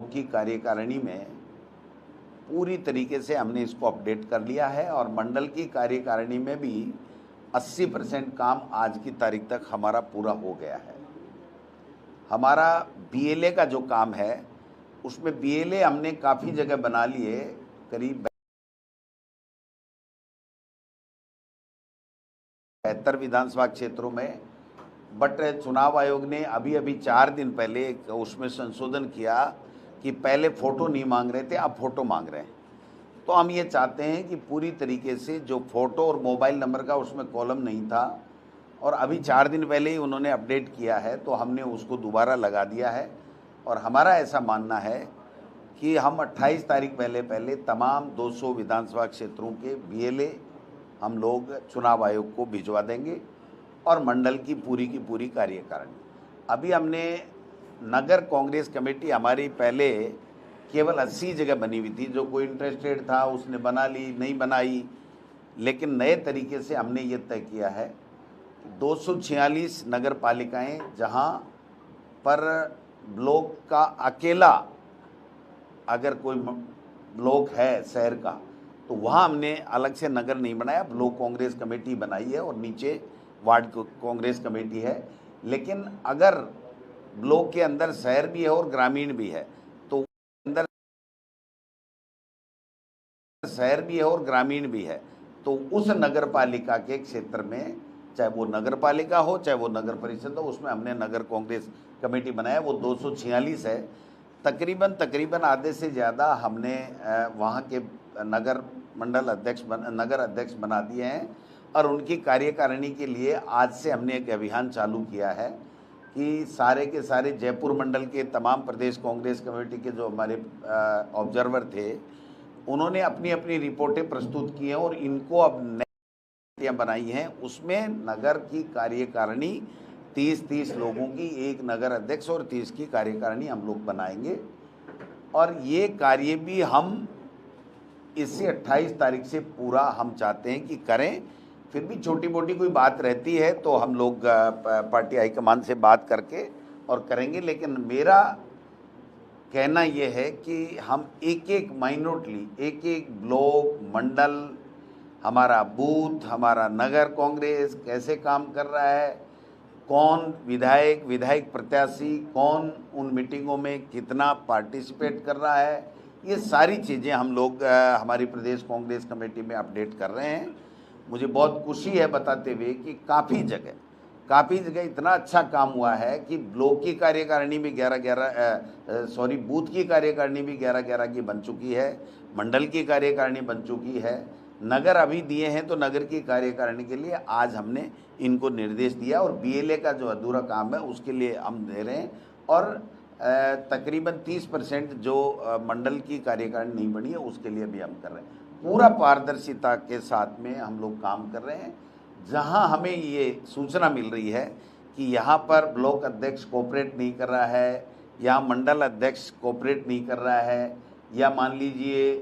की कार्यकारिणी में पूरी तरीके से हमने इसको अपडेट कर लिया है और मंडल की कार्यकारिणी में भी 80% काम आज की तारीख तक हमारा पूरा हो गया है। हमारा बीएलए का जो काम है उसमें बीएलए हमने काफ़ी जगह बना लिए, करीब 72 विधानसभा क्षेत्रों में। बट चुनाव आयोग ने अभी 4 दिन पहले उसमें संशोधन किया कि पहले फ़ोटो नहीं मांग रहे थे, अब फ़ोटो मांग रहे हैं। तो हम ये चाहते हैं कि पूरी तरीके से जो फ़ोटो और मोबाइल नंबर का उसमें कॉलम नहीं था और अभी 4 दिन पहले ही उन्होंने अपडेट किया है, तो हमने उसको दोबारा लगा दिया है। और हमारा ऐसा मानना है कि हम 28 तारीख पहले तमाम 200 विधानसभा क्षेत्रों के बीएलए हम लोग चुनाव आयोग को भिजवा देंगे और मंडल की पूरी कार्यकारिणी। अभी हमने नगर कांग्रेस कमेटी हमारी पहले केवल 80 जगह बनी हुई थी, जो कोई इंटरेस्टेड था उसने बना ली, नहीं बनाई। लेकिन नए तरीके से हमने ये तय किया है कि 246 नगर पालिकाएँ जहाँ पर ब्लॉक का अकेला अगर कोई ब्लॉक है शहर का, तो वहाँ हमने अलग से नगर नहीं बनाया, ब्लॉक कांग्रेस कमेटी बनाई है और नीचे वार्ड कांग्रेस कमेटी है। लेकिन अगर ब्लॉक के अंदर शहर भी है और ग्रामीण भी है, तो अंदर शहर भी है और ग्रामीण भी है, तो उस नगर पालिका के क्षेत्र में, चाहे वो नगर पालिका हो चाहे वो नगर परिषद हो, उसमें हमने नगर कांग्रेस कमेटी बनाया। वो 246 है। तकरीबन आधे से ज़्यादा हमने वहाँ के नगर अध्यक्ष बना दिए हैं और उनकी कार्यकारिणी के लिए आज से हमने एक अभियान चालू किया है कि सारे के सारे जयपुर मंडल के तमाम प्रदेश कांग्रेस कमेटी के जो हमारे ऑब्जर्वर थे, उन्होंने अपनी अपनी रिपोर्टें प्रस्तुत की हैं और इनको अब नई बनाई हैं। उसमें नगर की कार्यकारिणी 30 लोगों की, एक नगर अध्यक्ष और 30 की कार्यकारिणी हम लोग बनाएंगे। और ये कार्य भी हम इससे 28 तारीख से पूरा हम चाहते हैं कि करें। फिर भी छोटी मोटी कोई बात रहती है तो हम लोग पार्टी हाईकमान से बात करके और करेंगे। लेकिन मेरा कहना यह है कि हम एक माइनॉरिटी, एक ब्लॉक, मंडल, हमारा बूथ, हमारा नगर कांग्रेस कैसे काम कर रहा है, कौन विधायक प्रत्याशी कौन उन मीटिंगों में कितना पार्टिसिपेट कर रहा है, ये सारी चीज़ें हम लोग हमारी प्रदेश कांग्रेस कमेटी में अपडेट कर रहे हैं। मुझे बहुत खुशी है बताते हुए कि काफ़ी जगह इतना अच्छा काम हुआ है कि ब्लॉक की कार्यकारिणी भी बूथ की कार्यकारिणी भी 11 की बन चुकी है, मंडल की कार्यकारिणी बन चुकी है, नगर अभी दिए हैं। तो नगर की कार्यकारिणी के लिए आज हमने इनको निर्देश दिया और बीएलए का जो अधूरा काम है उसके लिए हम दे रहे हैं। और तकरीबन 30% जो मंडल की कार्यकारिणी नहीं बनी है उसके लिए भी हम कर रहे हैं। पूरा पारदर्शिता के साथ में हम लोग काम कर रहे हैं। जहां हमें ये सूचना मिल रही है कि यहाँ पर ब्लॉक अध्यक्ष कोऑपरेट नहीं कर रहा है, या मंडल अध्यक्ष कोऑपरेट नहीं कर रहा है, या मान लीजिए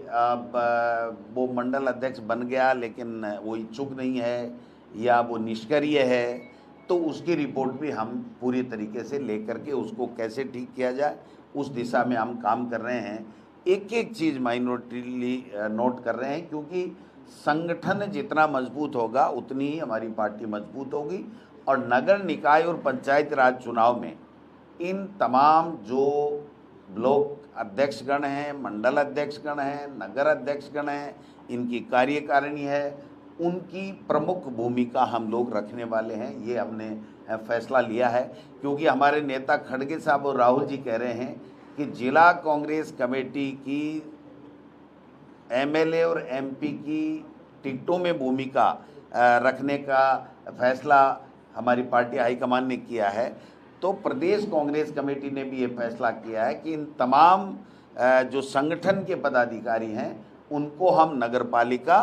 वो मंडल अध्यक्ष बन गया लेकिन वो इच्छुक नहीं है या वो निष्क्रिय है, तो उसकी रिपोर्ट भी हम पूरी तरीके से लेकर के उसको कैसे ठीक किया जाए उस दिशा में हम काम कर रहे हैं। एक चीज़ माइनॉरिटीली नोट कर रहे हैं, क्योंकि संगठन जितना मजबूत होगा उतनी ही हमारी पार्टी मजबूत होगी। और नगर निकाय और पंचायत राज चुनाव में इन तमाम जो ब्लॉक अध्यक्षगण हैं, मंडल अध्यक्षगण हैं, नगर अध्यक्षगण हैं, इनकी कार्यकारिणी है, उनकी प्रमुख भूमिका हम लोग रखने वाले हैं। ये हमने फैसला लिया है, क्योंकि हमारे नेता खड़गे साहब और राहुल जी कह रहे हैं कि जिला कांग्रेस कमेटी की एमएलए और एमपी की टिकटों में भूमिका रखने का फैसला हमारी पार्टी हाईकमान ने किया है। तो प्रदेश कांग्रेस कमेटी ने भी ये फैसला किया है कि इन तमाम जो संगठन के पदाधिकारी हैं उनको हम नगरपालिका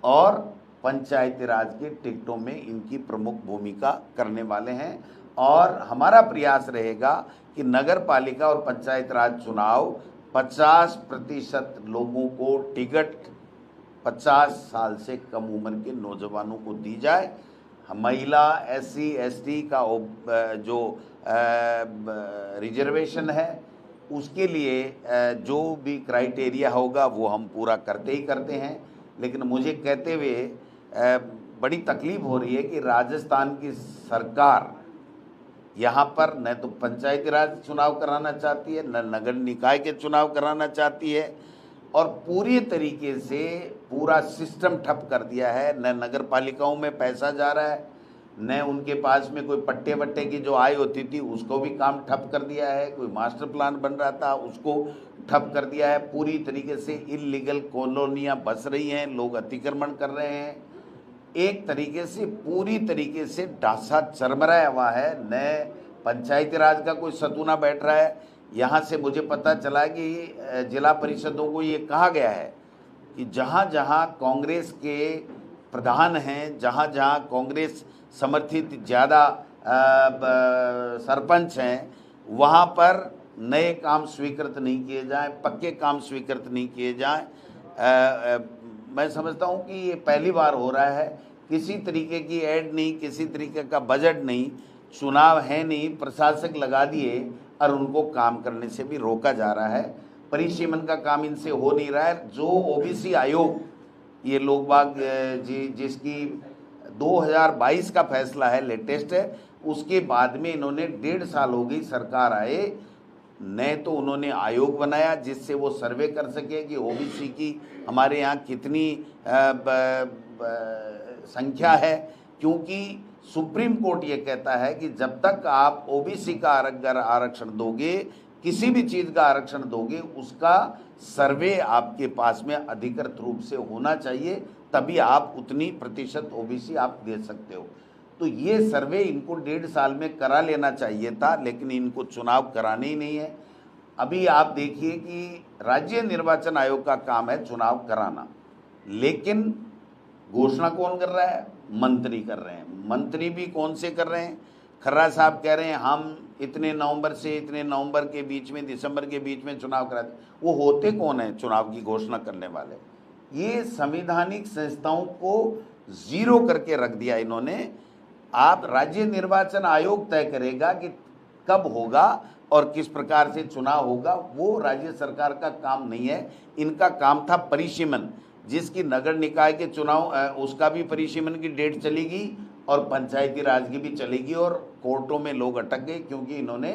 और पंचायती राज के टिकटों में इनकी प्रमुख भूमिका करने वाले हैं। और हमारा प्रयास रहेगा कि नगर पालिका और पंचायत राज चुनाव 50% लोगों को टिकट 50 साल से कम उम्र के नौजवानों को दी जाए। महिला, SC ST का जो रिजर्वेशन है उसके लिए जो भी क्राइटेरिया होगा वो हम पूरा करते ही करते हैं। लेकिन मुझे कहते हुए बड़ी तकलीफ हो रही है कि राजस्थान की सरकार यहाँ पर न तो पंचायती राज चुनाव कराना चाहती है, न नगर निकाय के चुनाव कराना चाहती है, और पूरी तरीके से पूरा सिस्टम ठप कर दिया है। न नगर पालिकाओं में पैसा जा रहा है, न उनके पास में कोई पट्टे वट्टे की जो आय होती थी उसको भी काम ठप कर दिया है। कोई मास्टर प्लान बन रहा था उसको ठप कर दिया है। पूरी तरीके से इलीगल कॉलोनियाँ बस रही हैं, लोग अतिक्रमण कर रहे हैं। एक तरीके से पूरी तरीके से डासा चरमराया हुआ है। न पंचायती राज का कोई सतूना बैठ रहा है। यहाँ से मुझे पता चला कि जिला परिषदों को ये कहा गया है कि जहाँ जहाँ कांग्रेस के प्रधान हैं, जहाँ जहाँ कांग्रेस समर्थित ज़्यादा सरपंच हैं, वहाँ पर नए काम स्वीकृत नहीं किए जाएं, पक्के काम स्वीकृत नहीं किए जाएं। मैं समझता हूँ कि ये पहली बार हो रहा है। किसी तरीके की ऐड नहीं, किसी तरीके का बजट नहीं, चुनाव है नहीं, प्रशासक लगा दिए और उनको काम करने से भी रोका जा रहा है। परिसीमन का काम इनसे हो नहीं रहा है। जो ओबीसी आयोग ये लोग बाग जिसकी 2022 का फैसला है, लेटेस्ट है, उसके बाद में इन्होंने 1.5 साल हो गई सरकार आए, न तो उन्होंने आयोग बनाया जिससे वो सर्वे कर सके कि ओबीसी की हमारे यहाँ कितनी संख्या है। क्योंकि सुप्रीम कोर्ट ये कहता है कि जब तक आप ओबीसी का आरक्षण दोगे, किसी भी चीज़ का आरक्षण दोगे, उसका सर्वे आपके पास में अधिकृत रूप से होना चाहिए, तभी आप उतनी प्रतिशत ओबीसी आप दे सकते हो। तो ये सर्वे इनको 1.5 साल में करा लेना चाहिए था, लेकिन इनको चुनाव कराने ही नहीं है। अभी आप देखिए कि राज्य निर्वाचन आयोग का काम है चुनाव कराना, लेकिन घोषणा कौन कर रहा है? मंत्री कर रहे हैं। मंत्री भी कौन से कर रहे हैं? खर्रा साहब कह रहे हैं हम इतने नवंबर से इतने नवंबर के बीच में, दिसंबर के बीच में चुनाव कराते। वो होते कौन है चुनाव की घोषणा करने वाले? ये संवैधानिक संस्थाओं को जीरो करके रख दिया इन्होंने। आप राज्य निर्वाचन आयोग तय करेगा कि कब होगा और किस प्रकार से चुनाव होगा, वो राज्य सरकार का काम नहीं है। इनका काम था परिसीमन, जिसकी नगर निकाय के चुनाव उसका भी परिसीमन की डेट चलेगी और पंचायती राज की भी चलेगी, और कोर्टों में लोग अटक गए क्योंकि इन्होंने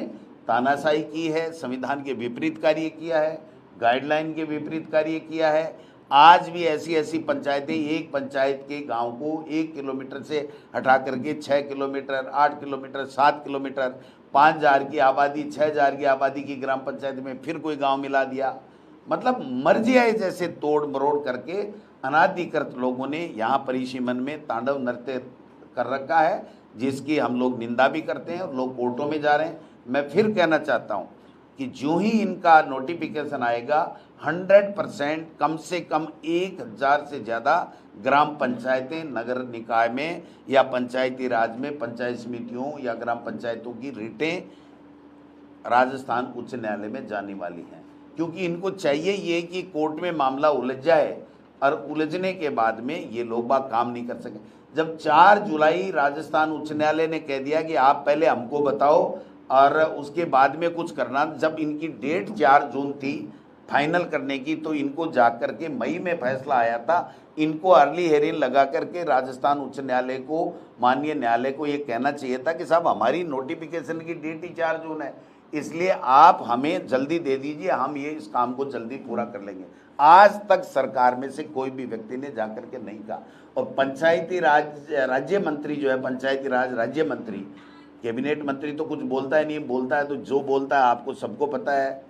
तानाशाही की है, संविधान के विपरीत कार्य किया है, गाइडलाइन के विपरीत कार्य किया है। आज भी ऐसी ऐसी पंचायतें, एक पंचायत के गांव को 1 किलोमीटर से हटा करके 6 किलोमीटर, 8 किलोमीटर, 7 किलोमीटर, 5,000 की आबादी, 6,000 की आबादी की ग्राम पंचायत में फिर कोई गांव मिला दिया। मतलब मर्जी आए जैसे तोड़ मरोड़ करके अनाधिकृत लोगों ने यहाँ परिसीमन में तांडव नृत्य कर रखा है, जिसकी हम लोग निंदा भी करते हैं और लोग कोर्टों में जा रहे हैं। मैं फिर कहना चाहता हूँ कि जो ही इनका नोटिफिकेशन आएगा, 100% कम से कम 1,000 से ज़्यादा ग्राम पंचायतें नगर निकाय में या पंचायती राज में, पंचायत समितियों या ग्राम पंचायतों की रिटें राजस्थान उच्च न्यायालय में जाने वाली हैं। क्योंकि इनको चाहिए ये कि कोर्ट में मामला उलझ जाए और उलझने के बाद में ये लोग बाग काम नहीं कर सके। जब 4 जुलाई राजस्थान उच्च न्यायालय ने कह दिया कि आप पहले हमको बताओ और उसके बाद में कुछ करना, जब इनकी डेट 4 जून थी फाइनल करने की, तो इनको जाकर के मई में फैसला आया था। इनको अर्ली हेयरिंग लगा करके राजस्थान उच्च न्यायालय को, माननीय न्यायालय को ये कहना चाहिए था कि साहब हमारी नोटिफिकेशन की डेट ही 4 जून है, इसलिए आप हमें जल्दी दे दीजिए, हम ये इस काम को जल्दी पूरा कर लेंगे। आज तक सरकार में से कोई भी व्यक्ति ने जाकर के नहीं कहा। और पंचायती राज राज्य मंत्री जो है, पंचायती राज राज्य मंत्री, कैबिनेट मंत्री तो कुछ बोलता है नहीं, बोलता है तो जो बोलता है आपको सबको पता है।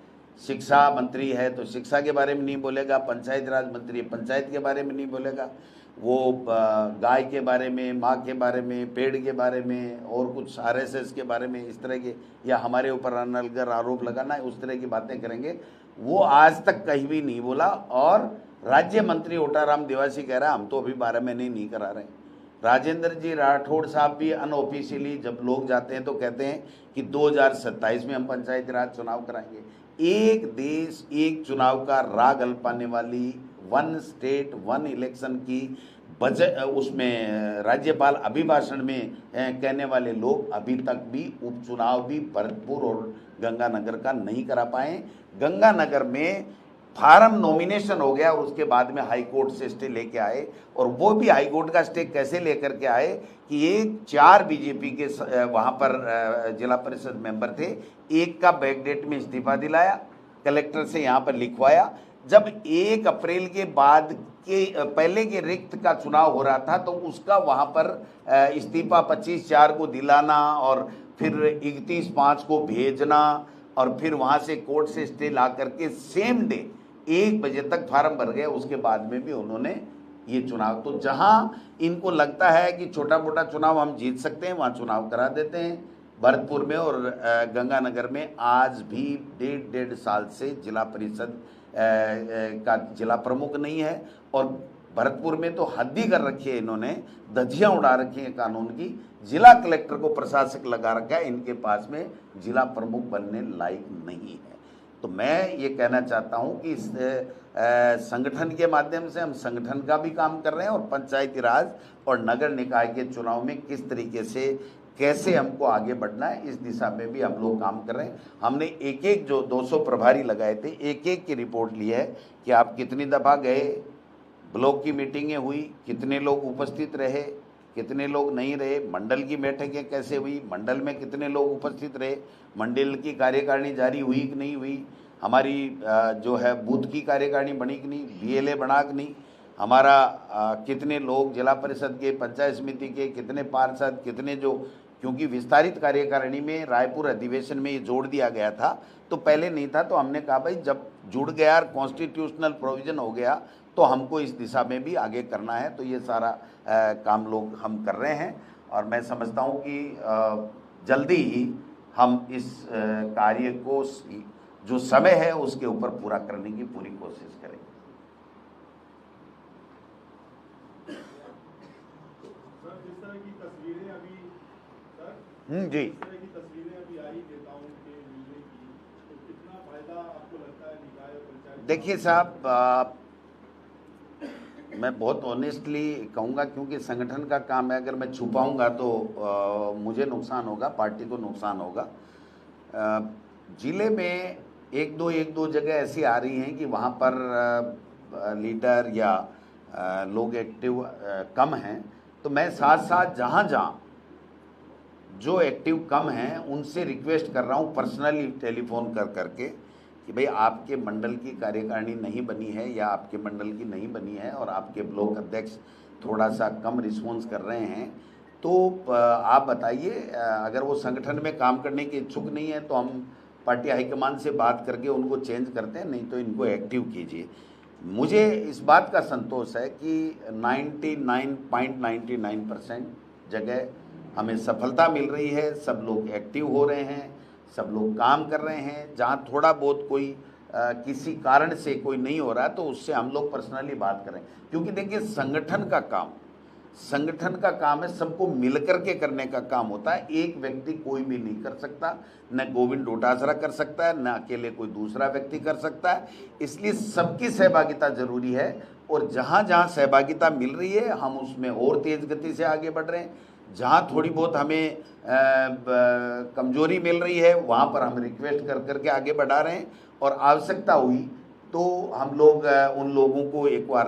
शिक्षा मंत्री है तो शिक्षा के बारे में नहीं बोलेगा, पंचायती राज मंत्री है पंचायत के बारे में नहीं बोलेगा, वो गाय के बारे में, माँ के बारे में, पेड़ के बारे में और कुछ RSS के बारे में, इस तरह के, या हमारे ऊपर अनलगर आरोप लगाना है, उस तरह की बातें करेंगे। वो आज तक कहीं भी नहीं बोला। और राज्य मंत्री ओटाराम देवासी कह रहा है हम तो अभी 12 महीने नहीं करा रहे। राजेंद्र जी राठौड़ साहब भी अनऑफिशियली जब लोग जाते हैं तो कहते हैं कि 2027 में हम पंचायती राज चुनाव कराएंगे। एक देश एक चुनाव का राग अल्पाने वाली, 1 स्टेट 1 इलेक्शन की बजट उसमें राज्यपाल अभिभाषण में कहने वाले लोग अभी तक भी उपचुनाव भी भरतपुर और गंगानगर का नहीं करा पाए। गंगानगर में फार्म नॉमिनेशन हो गया और उसके बाद में हाई कोर्ट से स्टे लेके आए, और वो भी हाई कोर्ट का स्टे कैसे लेकर के आए कि ये 4 बीजेपी के वहाँ पर जिला परिषद मेंबर थे, एक का बैकडेट में इस्तीफा दिलाया, कलेक्टर से यहाँ पर लिखवाया। जब 1 अप्रैल के बाद के पहले के रिक्त का चुनाव हो रहा था तो उसका वहाँ पर इस्तीफा 25/4 को दिलाना और फिर 31/5 को भेजना और फिर वहाँ से कोर्ट से स्टे ला करके सेम डे 1 बजे तक फार्म भर गए। उसके बाद में भी उन्होंने ये चुनाव, तो जहाँ इनको लगता है कि छोटा मोटा चुनाव हम जीत सकते हैं वहाँ चुनाव करा देते हैं। भरतपुर में और गंगानगर में आज भी 1.5 साल से जिला परिषद का जिला प्रमुख नहीं है, और भरतपुर में तो हद ही कर रखी है, इन्होंने धज्जियां उड़ा रखी हैं कानून की। जिला कलेक्टर को प्रशासक लगा रखा है, इनके पास में जिला प्रमुख बनने लायक नहीं है। तो मैं ये कहना चाहता हूँ कि इस संगठन के माध्यम से हम संगठन का भी काम कर रहे हैं, और पंचायती राज और नगर निकाय के चुनाव में किस तरीके से कैसे हमको आगे बढ़ना है इस दिशा में भी हम लोग काम कर रहे हैं। हमने एक जो 200 प्रभारी लगाए थे, एक की रिपोर्ट ली है कि आप कितनी दफ़ा गए, ब्लॉक की मीटिंगें हुई, कितने लोग उपस्थित रहे, कितने लोग नहीं रहे, मंडल की बैठकें कैसे हुई, मंडल में कितने लोग उपस्थित रहे, मंडल की कार्यकारिणी जारी हुई कि नहीं हुई, हमारी जो है बूथ की कार्यकारिणी बनी कि नहीं, BLA बना कि नहीं, हमारा कितने लोग जिला परिषद के, पंचायत समिति के, कितने पार्षद, कितने जो, क्योंकि विस्तारित कार्यकारिणी में रायपुर अधिवेशन में ये जोड़ दिया गया था, तो पहले नहीं था। तो हमने कहा भाई जब जुड़ गया और कॉन्स्टिट्यूशनल प्रोविज़न हो गया तो हमको इस दिशा में भी आगे करना है। तो ये सारा काम लोग हम कर रहे हैं, और मैं समझता हूँ कि जल्दी ही हम इस कार्य को जो समय है उसके ऊपर पूरा करने की पूरी कोशिश करेंगे। जी, देखिए साहब, मैं बहुत ऑनेस्टली कहूँगा, क्योंकि संगठन का काम है, अगर मैं छुपाऊंगा तो मुझे नुकसान होगा, पार्टी को नुकसान होगा। जिले में एक दो जगह ऐसी आ रही हैं कि वहाँ पर लीडर या लोग एक्टिव कम हैं, तो मैं साथ साथ जहाँ जो एक्टिव कम हैं उनसे रिक्वेस्ट कर रहा हूँ पर्सनली टेलीफोन कर करके कि भाई आपके मंडल की कार्यकारिणी नहीं बनी है या आपके मंडल की नहीं बनी है और आपके ब्लॉक अध्यक्ष थोड़ा सा कम रिस्पॉन्स कर रहे हैं, तो आप बताइए। अगर वो संगठन में काम करने के इच्छुक नहीं है तो हम पार्टी हाईकमान से बात करके उनको चेंज करते हैं, नहीं तो इनको एक्टिव कीजिए। मुझे इस बात का संतोष है कि 99.99% जगह हमें सफलता मिल रही है, सब लोग एक्टिव हो रहे हैं, सब लोग काम कर रहे हैं। जहाँ थोड़ा बहुत कोई किसी कारण से कोई नहीं हो रहा है तो उससे हम लोग पर्सनली बात करें, क्योंकि देखिए संगठन का काम है, सबको मिलकर के करने का काम होता है। एक व्यक्ति कोई भी नहीं कर सकता, न गोविंद डोटासरा कर सकता है, न अकेले कोई दूसरा व्यक्ति कर सकता है। इसलिए सबकी सहभागिता जरूरी है, और जहाँ जहाँ सहभागिता मिल रही है हम उसमें और तेज गति से आगे बढ़ रहे हैं। जहाँ थोड़ी बहुत हमें कमजोरी मिल रही है वहाँ पर हम रिक्वेस्ट कर करके आगे बढ़ा रहे हैं, और आवश्यकता हुई तो हम लोग उन लोगों को एक बार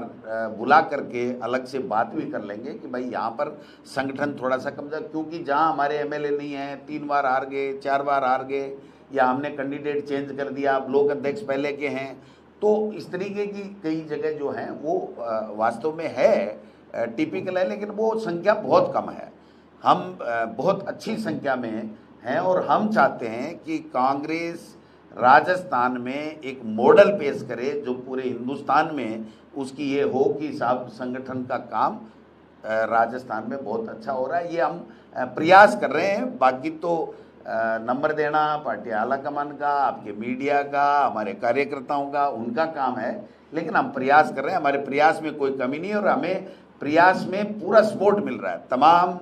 बुला करके अलग से बात भी कर लेंगे कि भाई यहाँ पर संगठन थोड़ा सा कमजोर, क्योंकि जहाँ हमारे MLA नहीं हैं, 3 बार हार गए, 4 बार हार गए, या हमने कैंडिडेट चेंज कर दिया, ब्लॉक अध्यक्ष पहले के हैं, तो इस तरीके की कई जगह जो हैं वो वास्तव में है टिपिकल है, लेकिन वो संख्या बहुत कम है। हम बहुत अच्छी संख्या में हैं, और हम चाहते हैं कि कांग्रेस राजस्थान में एक मॉडल पेश करे जो पूरे हिंदुस्तान में उसकी ये हो कि साहब संगठन का काम राजस्थान में बहुत अच्छा हो रहा है। ये हम प्रयास कर रहे हैं। बाकी तो नंबर देना पार्टी आला कमान का, आपके मीडिया का, हमारे कार्यकर्ताओं का, उनका काम है, लेकिन हम प्रयास कर रहे हैं। हमारे प्रयास में कोई कमी नहीं है, और हमें प्रयास में पूरा सपोर्ट मिल रहा है। तमाम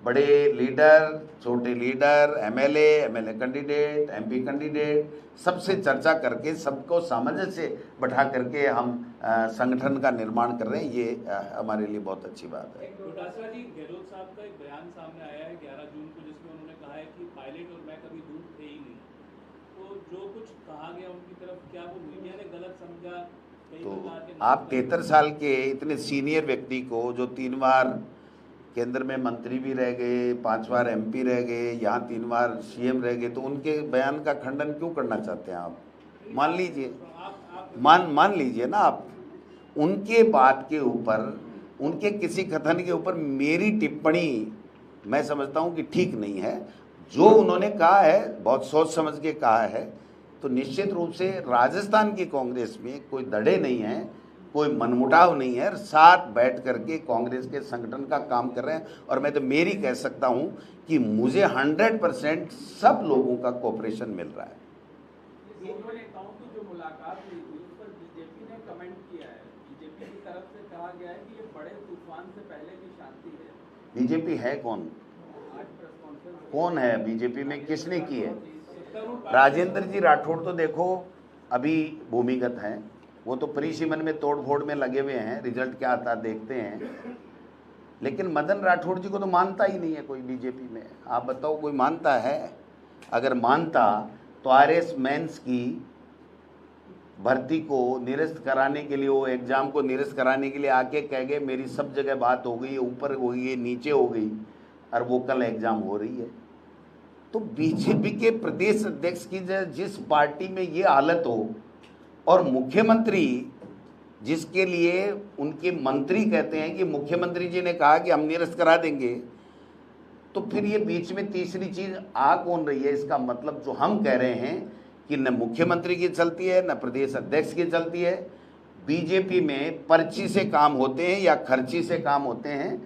बड़े लीडर, छोटे leader, MLA candidate, MP candidate, सबसे चर्चा करके सबको सामंजस्य से बैठा करके हम संगठन का निर्माण कर रहे हैं। ये हमारे लिए बहुत अच्छी बात है। डोटासरा जी, गहलोत साहब का एक बयान सामने आया है 11 जून को, जिसमें उन्होंने कहा है कि पायलट और मैं कभी दूर थे ही नहीं। तो जो कुछ कहा गया उनकी तरफ, क्या वो मीडिया ने गलत समझा? तो आप 73 साल के इतने सीनियर व्यक्ति को, जो 3 बार केंद्र में मंत्री भी रह गए, 5 बार एमपी रह गए, यहाँ 3 बार सीएम रह गए, तो उनके बयान का खंडन क्यों करना चाहते हैं आप? मान लीजिए, मान लीजिए ना आप, उनके बात के ऊपर, उनके किसी कथन के ऊपर मेरी टिप्पणी मैं समझता हूँ कि ठीक नहीं है। जो उन्होंने कहा है बहुत सोच समझ के कहा है, तो निश्चित रूप से राजस्थान की कांग्रेस में कोई दड़े नहीं है, कोई मनमुटाव नहीं है, साथ बैठ करके कांग्रेस के संगठन का काम कर रहे हैं। और मैं तो मेरी कह सकता हूं कि मुझे 100% सब लोगों का कोऑपरेशन मिल रहा है। दोनों नेताओं की जो मुलाकात हुई थी उस पर बीजेपी ने कमेंट किया है। बीजेपी की तरफ से कहा गया है कि ये बड़े तूफान से पहले की शांति है। बीजेपी है कौन? आज प्रेस कॉन्फ्रेंस कौन है बीजेपी में? किसने की है? राजेंद्र जी राठौड़ तो देखो अभी भूमिगत हैं, वो तो परिसीमन में तोड़ फोड़ में लगे हुए हैं, रिजल्ट क्या आता देखते हैं। लेकिन मदन राठौड़ जी को तो मानता ही नहीं है कोई बीजेपी में। आप बताओ कोई मानता है? अगर मानता तो आरएस मेंस की भर्ती को निरस्त कराने के लिए, वो एग्जाम को निरस्त कराने के लिए आके कह गए मेरी सब जगह बात हो गई, ऊपर हो गई, नीचे हो गई, और वो कल एग्जाम हो रही है। तो बीजेपी के प्रदेश अध्यक्ष की जिस पार्टी में ये हालत हो, और मुख्यमंत्री जिसके लिए उनके मंत्री कहते हैं कि मुख्यमंत्री जी ने कहा कि हम निरस्त करा देंगे, तो फिर ये बीच में तीसरी चीज आ कौन रही है? इसका मतलब जो हम कह रहे हैं कि न मुख्यमंत्री की चलती है, न प्रदेश अध्यक्ष की चलती है। बीजेपी में पर्ची से काम होते हैं या खर्ची से काम होते हैं,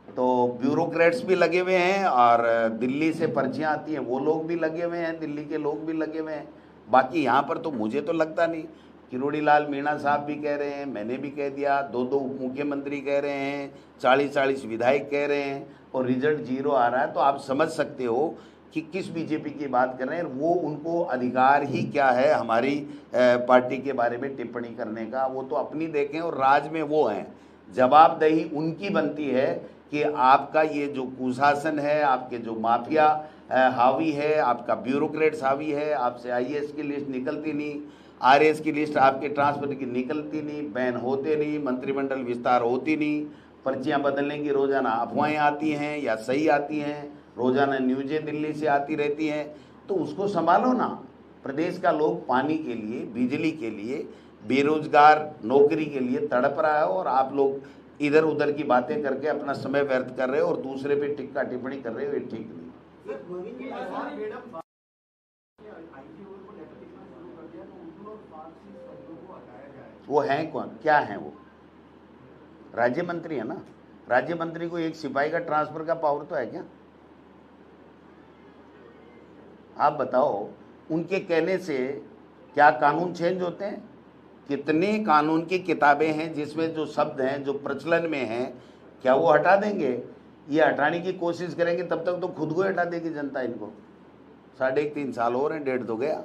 तो ब्यूरोक्रेट्स भी लगे हुए हैं, और दिल्ली से पर्चियाँ आती हैं वो लोग भी लगे हुए हैं, दिल्ली के लोग भी लगे हुए हैं। बाकी यहाँ पर तो मुझे तो लगता नहीं। किरोड़ी लाल मीणा साहब भी कह रहे हैं, मैंने भी कह दिया, 2 उप मुख्यमंत्री कह रहे हैं, 40 विधायक कह रहे हैं, और रिजल्ट 0 आ रहा है। तो आप समझ सकते हो कि किस बीजेपी की बात कर रहे हैं। वो उनको अधिकार ही क्या है हमारी पार्टी के बारे में टिप्पणी करने का? वो तो अपनी देखें, और राज में वो हैं, जवाबदेही उनकी बनती है कि आपका ये जो कुशासन है, आपके जो माफिया हावी है, आपका ब्यूरोक्रेट्स हावी है, आपसे आईएएस की लिस्ट निकलती नहीं, आरएएस की लिस्ट आपके ट्रांसफर की निकलती नहीं, बैन होते नहीं, मंत्रिमंडल विस्तार होती नहीं, पर्चियां बदलने की रोजाना अफवाहें आती हैं या सही आती हैं, रोजाना न्यूज़ें दिल्ली से आती रहती हैं। तो उसको संभालो ना। प्रदेश का लोग पानी के लिए, बिजली के लिए, बेरोजगार नौकरी के लिए तड़प रहा है, और आप लोग इधर उधर की बातें करके अपना समय व्यर्थ कर रहे हो और दूसरे पे टिक्का टिप्पणी कर रहे हो, ये ठीक नहीं। वो हैं कौन? क्या हैं वो? राज्य मंत्री है ना। राज्य मंत्री को एक सिपाही का ट्रांसफर का पावर तो है क्या? आप बताओ, उनके कहने से क्या कानून चेंज होते हैं? कितने कानून की किताबें हैं जिसमें जो शब्द हैं जो प्रचलन में हैं, क्या वो हटा देंगे? ये हटाने की कोशिश करेंगे तब तक तो खुद को हटा देगी जनता इनको। 3.5 साल हो रहे हैं, 1.5 तो गया।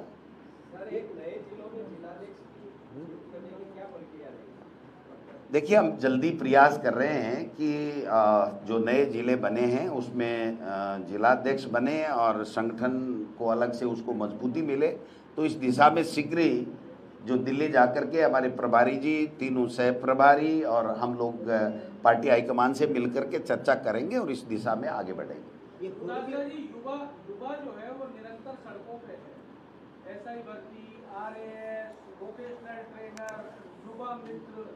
देखिए, हम जल्दी प्रयास कर रहे हैं कि जो नए जिले बने हैं उसमें जिलाध्यक्ष बने और संगठन को अलग से उसको मजबूती मिले। तो इस दिशा में शीघ्र ही जो दिल्ली जाकर के हमारे प्रभारी जी, तीनों सह प्रभारी और हम लोग पार्टी हाईकमान से मिलकर के चर्चा करेंगे और इस दिशा में आगे बढ़ेंगे। युवा जो है वो निरंतर सड़कों पे है। एसआई भर्ती, आरएएस, वोकेशनल ट्रेनर, युवा मित्र,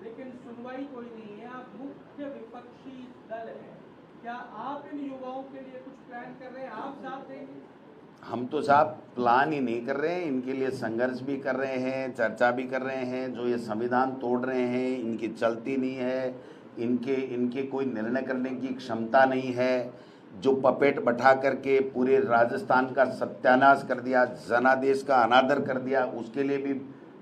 लेकिन सुनवाई कोई नहीं है। आप मुख्य विपक्षी दल है, क्या आप इन युवाओं के लिए कुछ प्लान कर रहे हैं? आप साथ देंगे? हम तो साहब प्लान ही नहीं कर रहे हैं, इनके लिए संघर्ष भी कर रहे हैं, चर्चा भी कर रहे हैं। जो ये संविधान तोड़ रहे हैं, इनकी चलती नहीं है, इनके कोई निर्णय करने की क्षमता नहीं है। जो पपेट बैठा करके पूरे राजस्थान का सत्यानाश कर दिया, जनादेश का अनादर कर दिया, उसके लिए भी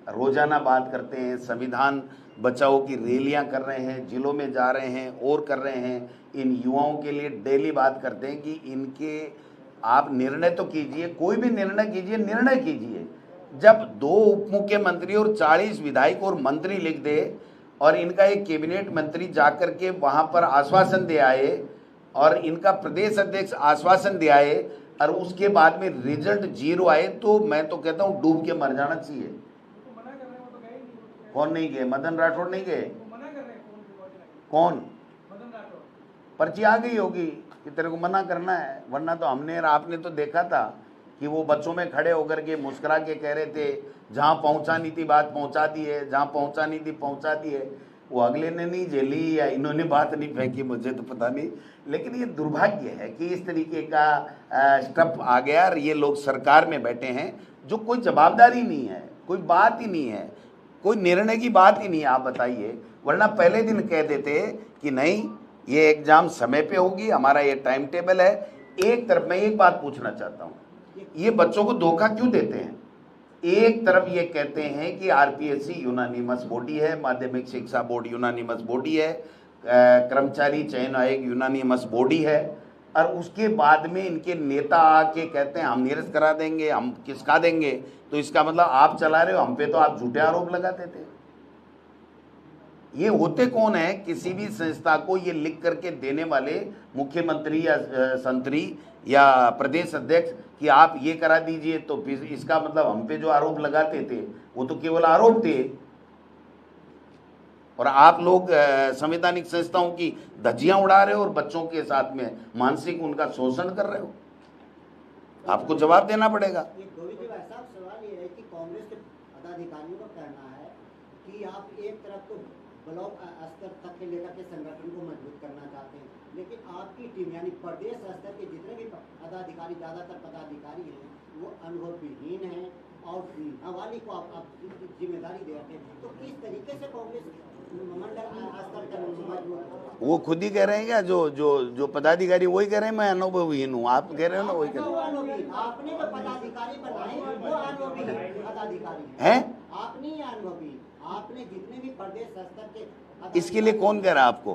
रोजाना बात करते हैं, संविधान बचाओ की रैलियां कर रहे हैं, जिलों में जा रहे हैं और कर रहे हैं, इन युवाओं के लिए डेली बात करते हैं कि इनके आप निर्णय तो कीजिए, कोई भी निर्णय कीजिए, निर्णय कीजिए। जब 2 उप मुख्यमंत्री और 40 विधायक और मंत्री लिख दे और इनका एक कैबिनेट मंत्री जाकर के वहां पर आश्वासन दे आए और इनका प्रदेश अध्यक्ष आश्वासन दे आए और उसके बाद में रिजल्ट 0 आए, तो मैं तो कहता हूं डूब के मर जाना चाहिए। तो मना कर रहे हैं, वो तो गए ही नहीं, वो तो कौन नहीं गए? मदन राठौड़ नहीं गए? वो मना कर रहे हैं, कौन? मदन राठौड़। पर्ची आ गई होगी कि तेरे को मना करना है, वरना तो हमने और आपने तो देखा था कि वो बच्चों में खड़े होकर के मुस्कुरा के कह रहे थे जहाँ पहुँचानी थी बात पहुँचा दी है, जहाँ पहुँचानी थी पहुँचा दी है। वो अगले ने नहीं झेली या इन्होंने बात नहीं फेंकी, मुझे तो पता नहीं, लेकिन ये दुर्भाग्य है कि इस तरीके का स्टफ आ गया और ये लोग सरकार में बैठे हैं जो कोई जवाबदारी नहीं है, कोई बात ही नहीं है, कोई निर्णय की बात ही नहीं है। आप बताइए, वरना पहले दिन कह देते कि नहीं ये एग्जाम समय पे होगी, हमारा ये टाइम टेबल है। एक तरफ मैं एक बात पूछना चाहता हूँ, ये बच्चों को धोखा क्यों देते हैं? एक तरफ ये कहते हैं कि आरपीएससी यूनानिमस बॉडी है, माध्यमिक शिक्षा बोर्ड यूनानिमस बॉडी है, कर्मचारी चयन आयोग यूनानिमस बॉडी है, और उसके बाद में इनके नेता आके कहते हैं हम निरस्त करा देंगे, हम किसका देंगे। तो इसका मतलब आप चला रहे हो, हम पे तो आप झूठे आरोप लगाते थे। ये होते कौन है किसी भी संस्था को ये लिख करके देने वाले? मुख्यमंत्री या संतरी या प्रदेश अध्यक्ष कि आप ये करा दीजिए, तो फिर इसका मतलब हम पे जो आरोप लगाते थे वो तो केवल आरोप थे, और आप लोग संवैधानिक संस्थाओं की धज्जियां उड़ा रहे हो और बच्चों के साथ में मानसिक उनका शोषण कर रहे हो। आपको जवाब देना पड़ेगा। ये गोविंद भाई साहब, सवाल ये है कि कांग्रेस के पदाधिकारियों का कहना है कि आप एक तरफ तो ब्लॉक स्तर तक के लेकर के संगठन को मजबूत करना चाहते हैं, लेकिन आपकी टीम यानी प्रदेश स्तर के जितने भी पदाधिकारी, ज़्यादातर पदाधिकारी हैं वो अनुभवहीन हैं और हवाली को आप जिम्मेदारी देते हैं। तो किस तरीके से कांग्रेस मंडल स्तर का मजबूत? वो खुद ही कह रहे हैं क्या? जो पदाधिकारी वही कह रहे हैं मैं अनुभवहीन हूँ, आप कह रहे हो ना वही कह रहे हैं। आपने जो पदाधिकारी बनाए वो अनुभवी पदाधिकारी हैं? आपने ही अनुभवी, आपने जितने भी प्रदेश स्तर के इसके लिए कौन कह रहा है आपको?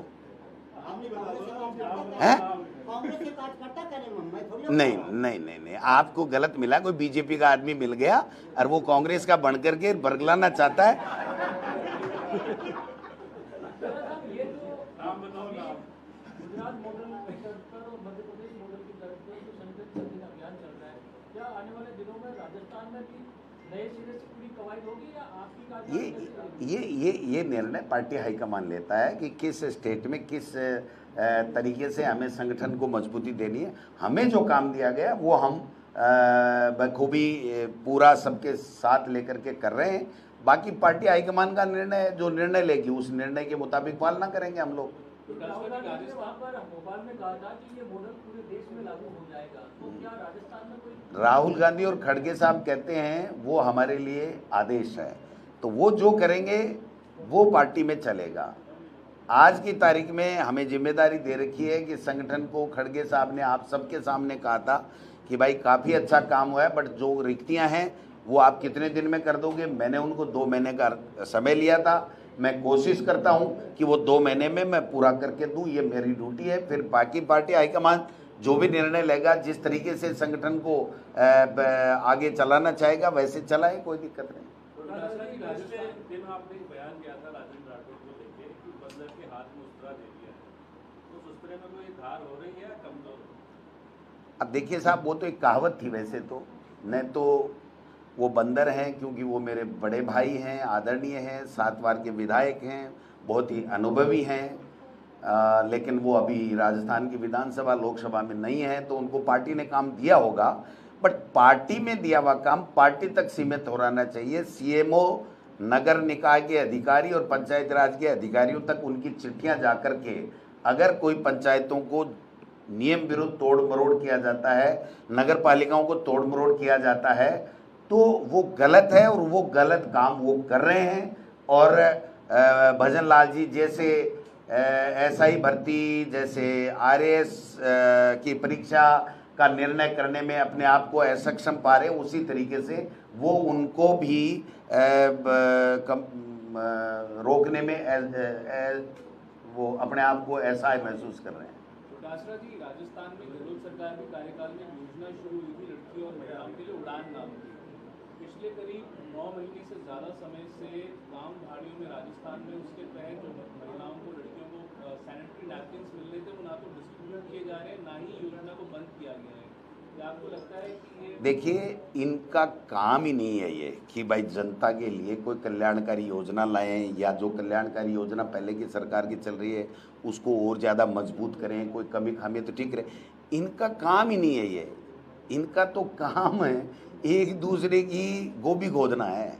आपने कांग्रेस के कार्यकर्ता हैं? कांग्रेस के कार्यकर्ता करें, मैं थोड़ी नहीं नहीं नहीं नहीं, आपको गलत मिला, कोई बीजेपी का आदमी मिल गया और वो कांग्रेस का बन करके बरगलाना चाहता है। ये जो गुजरात मॉडल की तर्ज पर और मध्य प्रदेश मॉडल की तर्ज पर जो संगठित सर्जन अभियान चल रहा है, क्या आने वाले दिनों में राजस्थान में भी नए सिरे से पूरी कवायद होगी या आपकी कार्यकारिणी? ये निर्णय पार्टी हाईकमान लेता है कि किस स्टेट में किस तरीके से हमें संगठन को मजबूती देनी है। हमें जो काम दिया गया वो हम बखूबी पूरा सबके साथ लेकर के कर रहे हैं। बाकी पार्टी हाईकमान का निर्णय, जो निर्णय लेगी उस निर्णय के मुताबिक पालना करेंगे हम लोग। राहुल गांधी ने वहाँ पर भोपाल में कहा था कि ये मॉडल पूरे देश में लागू हो जाएगा, तो क्या राजस्थान में कोई? राहुल गांधी और खड़गे साहब कहते हैं वो हमारे लिए आदेश है, तो वो जो करेंगे वो पार्टी में चलेगा। आज की तारीख में हमें जिम्मेदारी दे रखी है कि संगठन को, खड़गे साहब ने आप सबके सामने कहा था कि भाई काफ़ी अच्छा काम हुआ है, बट जो रिक्तियां हैं वो आप कितने दिन में कर दोगे? मैंने उनको 2 महीने का समय लिया था। मैं कोशिश करता हूं कि वो 2 महीने में मैं पूरा करके दूं, ये मेरी ड्यूटी है। फिर बाकी पार्टी हाईकमान जो भी निर्णय लेगा, जिस तरीके से संगठन को आगे चलाना चाहेगा वैसे चलाए, कोई दिक्कत नहीं। दिन आपने एक बयान किया था राजेंद्र राठौड़ को लेके कि बंदर के हाथ में उस्तरा दे दिया, तो उस तरह में कोई धार हो रही है या कमजोर? अब देखिए साहब, वो तो एक कहावत थी वैसे तो, न तो वो बंदर हैं क्योंकि वो मेरे बड़े भाई हैं, आदरणीय हैं, 7 बार के विधायक हैं, बहुत ही अनुभवी हैं, लेकिन वो अभी राजस्थान की विधानसभा लोकसभा में नहीं है, तो उनको पार्टी ने काम दिया होगा, बट पार्टी में दिया हुआ काम पार्टी तक सीमित हो रहना चाहिए। सीएमओ, नगर निकाय के अधिकारी और पंचायत राज के अधिकारियों तक उनकी चिट्ठियां जाकर के, अगर कोई पंचायतों को नियम विरुद्ध तोड़ मरोड़ किया जाता है, नगर पालिकाओं को तोड़ मरोड़ किया जाता है, तो वो गलत है और वो गलत काम वो कर रहे हैं। और भजन लाल जी जैसे एसआई भर्ती, जैसे आरएएस की परीक्षा का निर्णय करने में अपने आप को असक्षम पा रहे, उसी तरीके से वो उनको भी रोकने में वो अपने आप को ऐसा महसूस कर रहे हैं। डासरा जी, राजस्थान में गहलोत सरकार के कार्यकाल में योजना शुरू हुई थी लड़कियों और महिलाओं के लिए उड़ान नाम की। पिछले करीब 9 महीने से ज़्यादा समय से गांव भाड़ियों में राजस्थान में उसके तहत जो महिलाओं को लड़कियों को सैनिटरी नैपकिन्स मिल रहे थे वो ना तो डिस्ट्रीब्यूट किए जा रहे हैं, ना ही योजना को बंद किया गया है। क्या आपको लगता है कि ये देखिए, इनका काम ही नहीं है ये कि भाई जनता के लिए कोई कल्याणकारी योजना लाएं या जो कल्याणकारी योजना पहले की सरकार की चल रही है उसको और ज़्यादा मजबूत करें, कोई कमी खामी तो ठीक रहे। इनका काम ही नहीं है ये। इनका तो काम है एक दूसरे की गोभी खोदना है।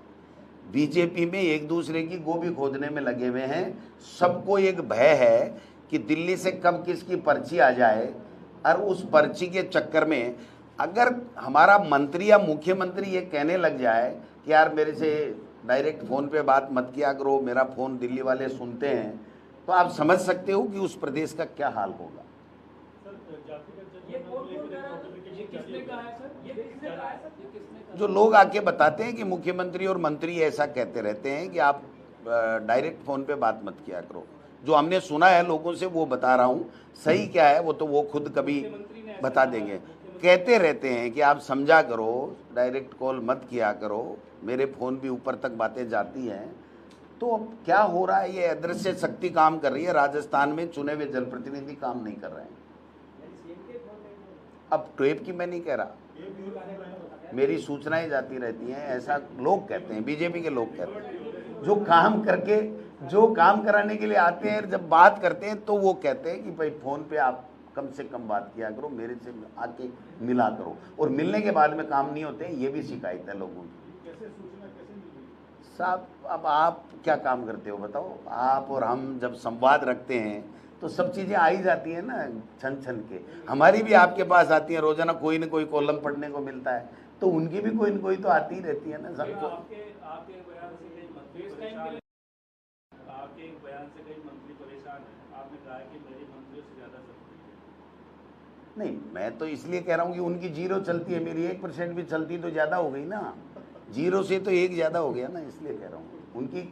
बीजेपी में एक दूसरे की गोभी खोदने में लगे हुए हैं। सबको एक भय है कि दिल्ली से कब किसकी पर्ची आ जाए, और उस पर्ची के चक्कर में अगर हमारा मंत्री या मुख्यमंत्री ये कहने लग जाए कि यार मेरे से डायरेक्ट फ़ोन पे बात मत किया करो, मेरा फ़ोन दिल्ली वाले सुनते हैं, तो आप समझ सकते हो कि उस प्रदेश का क्या हाल होगा। ये कौन कह रहा है? ये किसने कहा है सर? ये किसने कहा है सर? ये किसने कहा? जो लोग आके बताते हैं कि मुख्यमंत्री और मंत्री ऐसा कहते रहते हैं कि आप डायरेक्ट फ़ोन पे बात मत किया करो, जो हमने सुना है लोगों से वो बता रहा हूँ। सही क्या है वो तो वो खुद कभी बता देंगे। कहते रहते हैं कि आप समझा करो, डायरेक्ट कॉल मत किया करो, मेरे फ़ोन भी ऊपर तक बातें जाती हैं। तो अब क्या हो रहा है, ये अदृश्य शक्ति काम कर रही है। राजस्थान में चुने हुए जनप्रतिनिधि काम नहीं कर रहे हैं। अब टेप की मैं नहीं कह रहा, मेरी सूचनाएं जाती रहती हैं, ऐसा लोग कहते हैं, बीजेपी के लोग कहते हैं। जो काम करके, जो काम कराने के लिए आते हैं, जब बात करते हैं तो वो कहते हैं कि भाई फ़ोन पे आप कम से कम बात किया करो, मेरे से आके मिला करो, और मिलने के बाद में काम नहीं होते हैं, ये भी शिकायत है लोगों की। साहब, अब आप क्या काम करते हो बताओ? आप और हम जब संवाद रखते हैं तो सब चीज़ें आ ही जाती हैं ना, छन छन के। हमारी भी आपके पास आती हैं, रोजाना कोई न कोई कॉलम पढ़ने को मिलता है, तो उनकी भी कोई न कोई तो आती ही रहती है ना सबको। आपके बयान से कई मंत्री परेशान हैं। आपके एक बयान से कई मंत्री परेशान हैं। आपने कहा कि मेरी मंत्रियों से ज़्यादा सकती है। नहीं, मैं तो इसलिए कह रहा हूँ कि उनकी 0 चलती है, मेरी 1% भी चलती तो ज़्यादा हो गई ना। 0 से तो 1 ज़्यादा हो गया ना, इसलिए कह रहा हूँ। उनकी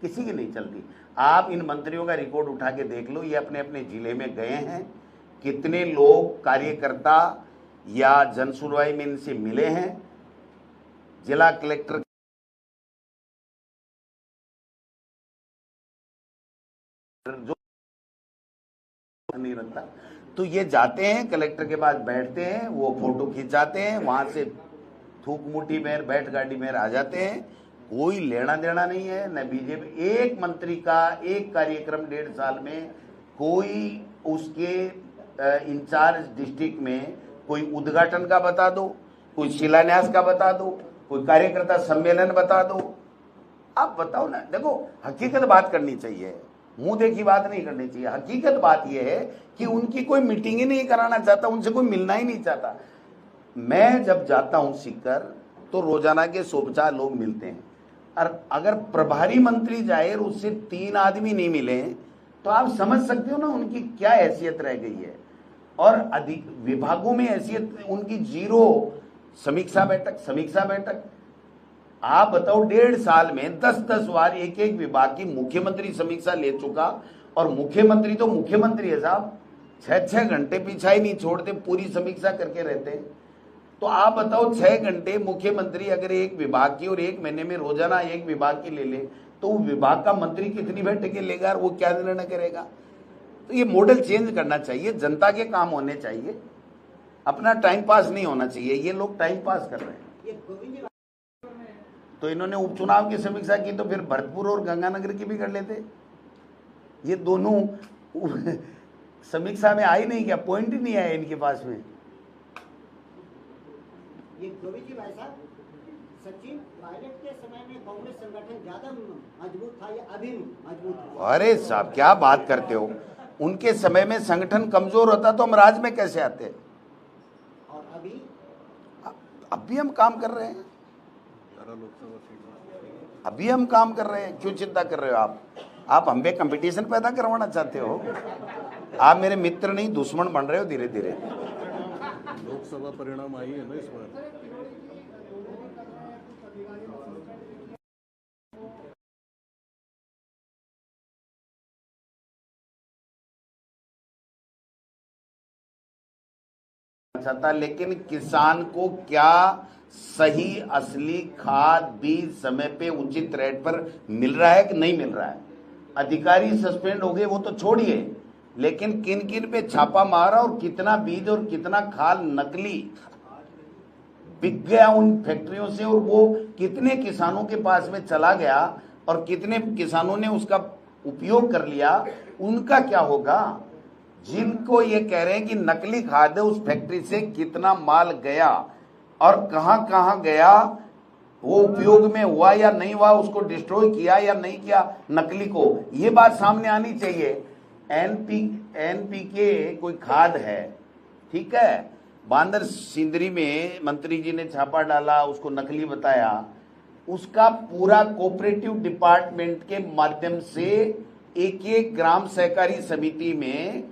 किसी की नहीं चलती। आप इन मंत्रियों का रिकॉर्ड उठा के देख लो, ये अपने अपने जिले में गए हैं, कितने लोग कार्यकर्ता या जन सुनवाई में इनसे मिले हैं। जिला कलेक्टर जो नहीं रखता, तो ये जाते हैं कलेक्टर के पास बैठते हैं, वो फोटो खिंचाते हैं, वहां से थूक मुट्ठी में बैठ गाड़ी में आ जाते हैं। कोई लेना देना नहीं है न बीजेपी। एक मंत्री का एक कार्यक्रम 1.5 साल में, कोई उसके इंचार्ज डिस्ट्रिक्ट में कोई उद्घाटन का बता दो, कोई शिलान्यास का बता दो, कोई कार्यकर्ता सम्मेलन बता दो। आप बताओ ना। देखो, हकीकत बात करनी चाहिए, मुंह देखी बात नहीं करनी चाहिए। हकीकत बात यह है कि उनकी कोई मीटिंग ही नहीं कराना चाहता, उनसे कोई मिलना ही नहीं चाहता। मैं जब जाता हूं सीकर तो रोजाना के 150 लोग मिलते हैं, और अगर प्रभारी मंत्री जाए और उससे 3 आदमी नहीं मिले तो आप समझ सकते हो ना उनकी क्या हैसियत रह गई है। और अधिक विभागों में हैसियत उनकी 0। समीक्षा बैठक आप बताओ, 1.5 साल में 10-10 बार एक एक विभाग की मुख्यमंत्री समीक्षा ले चुका, और मुख्यमंत्री तो मुख्यमंत्री है साहब, 6-6 घंटे पीछा ही नहीं छोड़ते, पूरी समीक्षा करके रहते हैं। तो आप बताओ, 6 घंटे मुख्यमंत्री अगर एक विभाग की और 1 महीने में रोजाना एक विभाग की ले ले, तो विभाग का मंत्री कितनी बैठकें लेगा और वो क्या निर्णय करेगा? तो ये मॉडल चेंज करना चाहिए, जनता के काम होने चाहिए, अपना टाइम पास नहीं होना चाहिए। ये लोग टाइम पास कर रहे हैं। तो इन्होंने उपचुनाव की समीक्षा की तो फिर भरतपुर और गंगानगर की भी कर लेते। ये दोनों समीक्षा में आई नहीं, क्या पॉइंट ही नहीं आया इनके पास में। ये गोविंद जी भाई साहब, सचिन पायलट के समय में कांग्रेस संगठन ज्यादा मजबूत था या अभी मजबूत हुआ? अरे साहब, क्या बात करते हो? उनके समय में संगठन कमजोर होता तो हम राज में कैसे आते? और अभी हम काम कर रहे हैं, अभी हम काम कर रहे हैं। क्यों चिंता कर रहे हो आप हम पे कंपटीशन पैदा करवाना चाहते हो? आप मेरे मित्र नहीं दुश्मन बन रहे हो धीरे धीरे। लोकसभा परिणाम आई है ना इस बार। चाहता, लेकिन किसान को क्या सही असली खाद बीज समय पे उचित रेट पर मिल रहा है कि नहीं मिल रहा है। अधिकारी सस्पेंड हो गए वो तो छोड़िए, लेकिन किन किन पे छापा मारा और कितना बीज और कितना खाद नकली बिक गया उन फैक्ट्रियों से, और वो कितने किसानों के पास में चला गया और कितने किसानों ने उसका उपयोग कर लिया, उनका क्या होगा। जिनको ये कह रहे हैं कि नकली खाद है, उस फैक्ट्री से कितना माल गया और कहां कहां गया, वो उपयोग में हुआ या नहीं हुआ, उसको डिस्ट्रॉय किया या नहीं किया नकली को, ये बात सामने आनी चाहिए। एनपीके कोई खाद है, ठीक है, बांदर सिंदरी में मंत्री जी ने छापा डाला, उसको नकली बताया, उसका पूरा कोऑपरेटिव डिपार्टमेंट के माध्यम से एक एक ग्राम सहकारी समिति में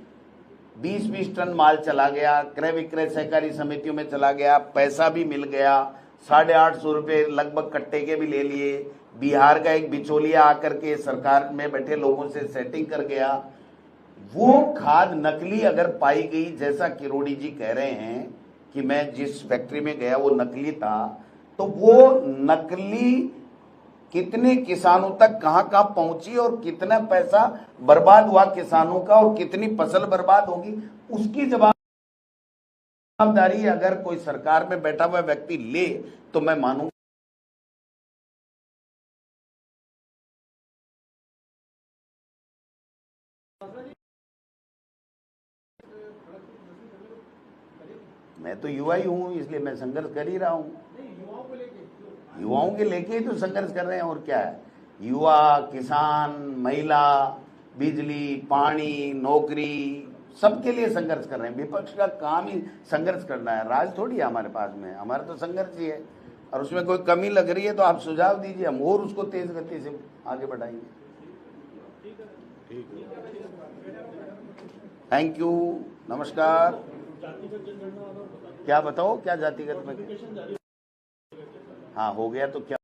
20-20 टन माल चला गया, क्रय विक्रय सहकारी समितियों में चला गया, पैसा भी मिल गया, 850 रुपये लगभग कट्टे के भी ले लिए। बिहार का एक बिचौलिया आकर के सरकार में बैठे लोगों से सेटिंग कर गया। वो खाद नकली अगर पाई गई, जैसा किरोड़ी जी कह रहे हैं कि मैं जिस फैक्ट्री में गया वो नकली था, तो वो नकली कितने किसानों तक कहां कहां पहुंची और कितना पैसा बर्बाद हुआ किसानों का और कितनी फसल बर्बाद होगी, उसकी जवाबदारी अगर कोई सरकार में बैठा हुआ व्यक्ति ले तो मैं मानूंगा। मैं तो युवा ही हूं, इसलिए मैं संघर्ष कर ही रहा हूं। युवाओं के लेके ही तो संघर्ष कर रहे हैं, और क्या है। युवा, किसान, महिला, बिजली, पानी, नौकरी, सबके लिए संघर्ष कर रहे हैं। विपक्ष का काम ही संघर्ष करना है, राज थोड़ी है हमारे पास में, हमारा तो संघर्ष ही है। और उसमें कोई कमी लग रही है तो आप सुझाव दीजिए, हम और उसको तेज गति से आगे बढ़ाएंगे। थैंक यू, नमस्कार। क्या बताओ, क्या जातिगत में? हाँ हो गया तो क्या